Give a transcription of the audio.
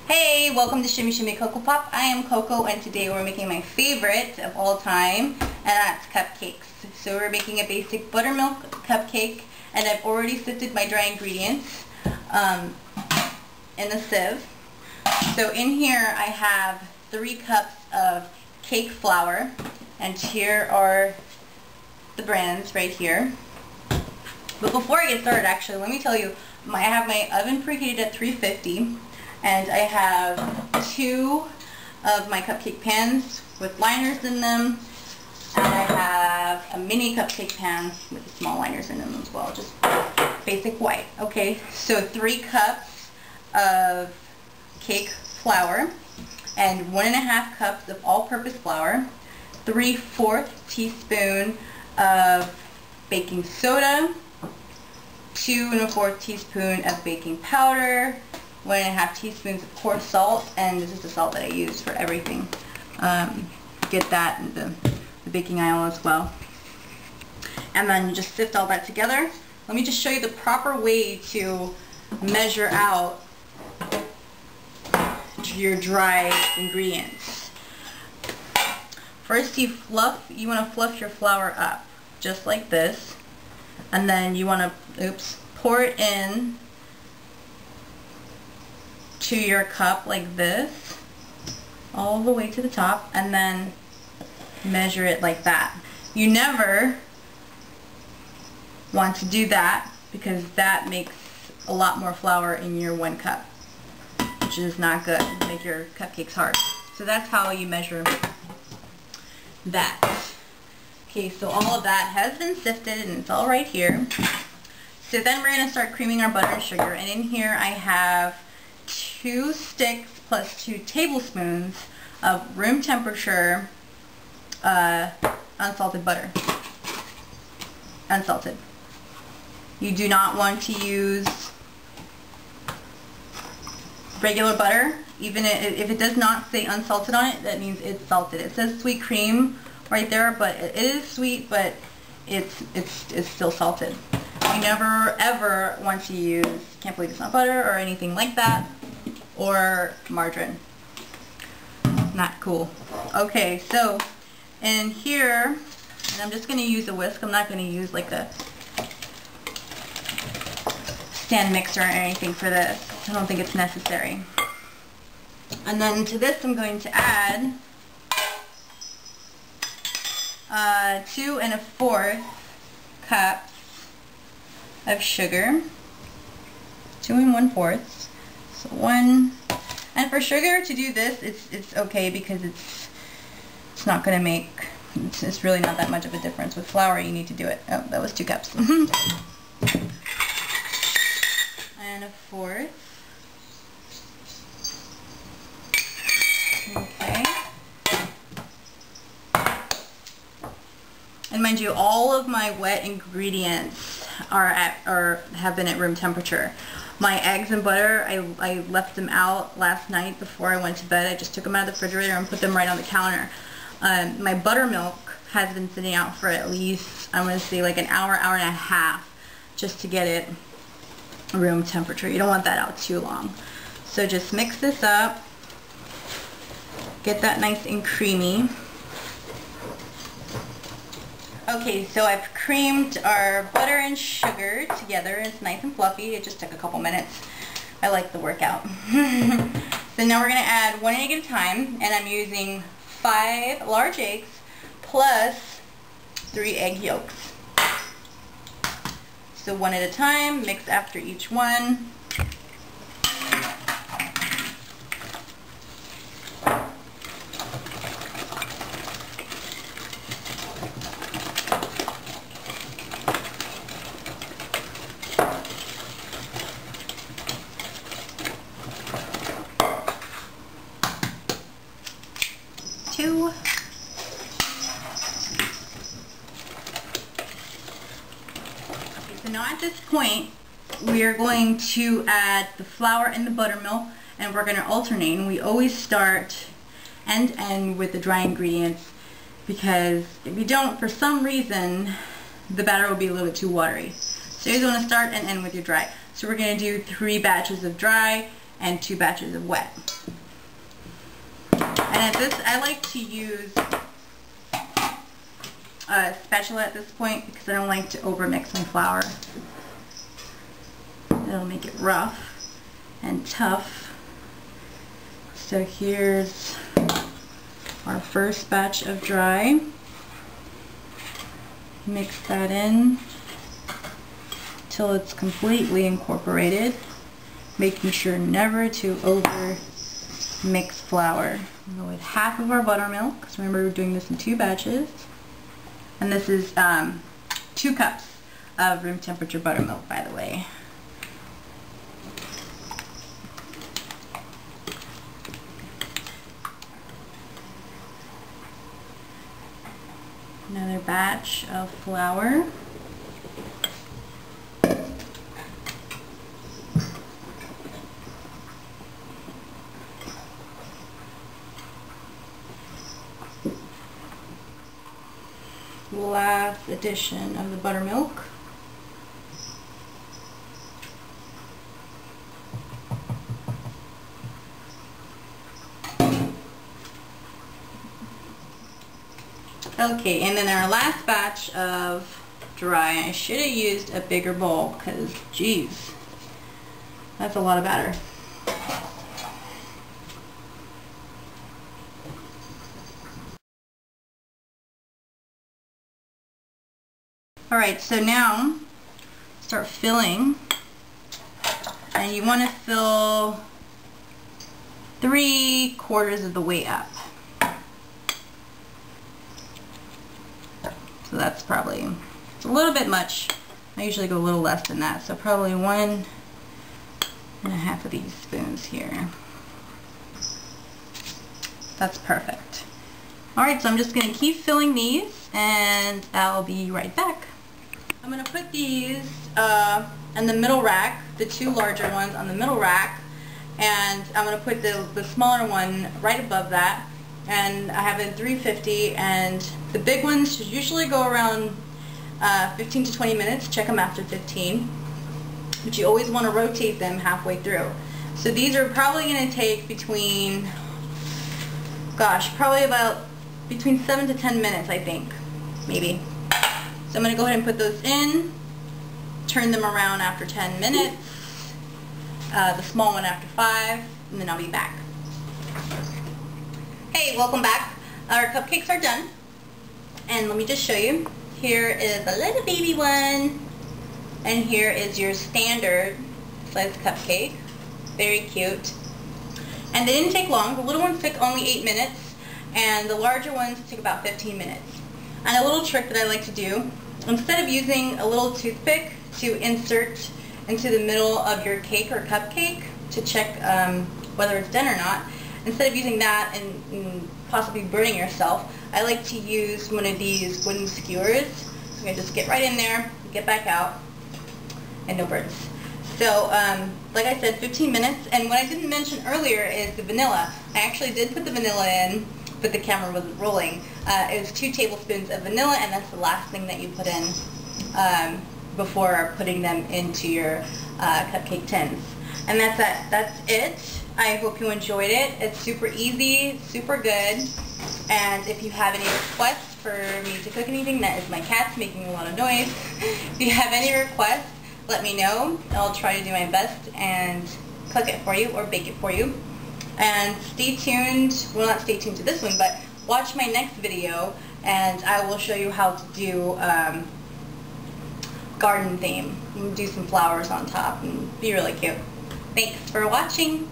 Hey, welcome to Shimmy Shimmy Cocoa Pop. I am Coco, and today we're making my favorite of all time, and that's cupcakes. So we're making a basic buttermilk cupcake, and I've already sifted my dry ingredients in a sieve. So in here I have 3 cups of cake flour, and here are the brands right here. But before I get started, actually, let me tell you, I have my oven preheated at 350. And I have 2 of my cupcake pans with liners in them, and I have a mini cupcake pan with small liners in them as well, just basic white. Okay, so 3 cups of cake flour and 1½ cups of all-purpose flour, 3/4 teaspoon of baking soda, 2 1/4 teaspoon of baking powder, 1½ teaspoons of coarse salt, and this is the salt that I use for everything. Get that in the baking aisle as well. And then you just sift all that together. Let me just show you the proper way to measure out your dry ingredients. First, you want to fluff your flour up, just like this, and then you want to, pour it in to your cup like this, all the way to the top, and then measure it like that. You never want to do that because that makes a lot more flour in your 1 cup, which is not good. It'll make your cupcakes hard. So that's how you measure that. Okay, so all of that has been sifted and it's all right here. So then we're going to start creaming our butter and sugar, and in here I have 2 sticks plus 2 tablespoons of room temperature unsalted butter. Unsalted. You do not want to use regular butter. Even if it does not say unsalted on it, that means it's salted. It says sweet cream right there, but it is sweet, but it's still salted. You never ever want to use, can't believe it's not butter or anything like that, or margarine. Not cool. Okay, so in here, and I'm just going to use a whisk. I'm not going to use like a stand mixer or anything for this. I don't think it's necessary. And then to this I'm going to add 2 1/4 cups of sugar. 2 1/4. So 1. And for sugar, to do this, it's okay because it's not going to make, it's really not that much of a difference. With flour, you need to do it. Oh, that was 2 cups. And 1/4. Okay. And mind you, all of my wet ingredients have been at room temperature. My eggs and butter, I left them out last night before I went to bed. I just took them out of the refrigerator and put them right on the counter. My buttermilk has been sitting out for at least, I'm going to say like an hour, hour and a half, just to get it room temperature. You don't want that out too long. So just mix this up, get that nice and creamy. Okay, so I've creamed our butter and sugar together. It's nice and fluffy. It just took a couple minutes. I like the workout. So now we're going to add 1 egg at a time, and I'm using 5 large eggs plus 3 egg yolks. So 1 at a time, mix after each one. So now at this point, we are going to add the flour and the buttermilk, and we're going to alternate. And we always start and end with the dry ingredients, because if you don't, for some reason, the batter will be a little bit too watery. So you want to start and end with your dry. So we're going to do 3 batches of dry and 2 batches of wet. And at this, I like to use a spatula at this point because I don't like to overmix my flour. It'll make it rough and tough. So here's our first batch of dry. Mix that in till it's completely incorporated, making sure never to over mix flour. We'll go with half of our buttermilk, because remember we're doing this in 2 batches. And this is 2 cups of room temperature buttermilk, by the way. Another batch of flour. Last addition of the buttermilk. Okay, and then our last batch of dry. I should have used a bigger bowl because, geez, that's a lot of batter. Alright, so now start filling, and you want to fill 3/4 of the way up. So that's probably, it's a little bit much. I usually go a little less than that, so probably 1 1/2 of these spoons here. That's perfect. Alright, so I'm just going to keep filling these, and I'll be right back. I'm going to put these in the middle rack, the 2 larger ones on the middle rack, and I'm going to put the smaller one right above that. And I have it 350, and the big ones should usually go around 15 to 20 minutes. Check them after 15. But you always want to rotate them halfway through. So these are probably going to take between, gosh, probably about between 7 to 10 minutes, I think, maybe. So I'm going to go ahead and put those in, turn them around after 10 minutes, the small one after 5, and then I'll be back. Hey, welcome back. Our cupcakes are done, and let me just show you. Here is a little baby one, and here is your standard size cupcake. Very cute. And they didn't take long. The little ones took only 8 minutes, and the larger ones took about 15 minutes. And a little trick that I like to do, instead of using a little toothpick to insert into the middle of your cake or cupcake to check whether it's done or not, instead of using that and possibly burning yourself, I like to use one of these wooden skewers. So I'm going to just get right in there, get back out, and no burns. So, like I said, 15 minutes. And what I didn't mention earlier is the vanilla. I actually did put the vanilla in, but the camera wasn't rolling. It was 2 tablespoons of vanilla, and that's the last thing that you put in before putting them into your cupcake tins. And that's it. I hope you enjoyed it. It's super easy, super good. And if you have any requests for me to cook anything, that is my cats making a lot of noise. If you have any requests, let me know. I'll try to do my best and cook it for you or bake it for you. And stay tuned, well, not stay tuned to this one, but watch my next video, and I will show you how to do garden theme. Do some flowers on top and be really cute. Thanks for watching.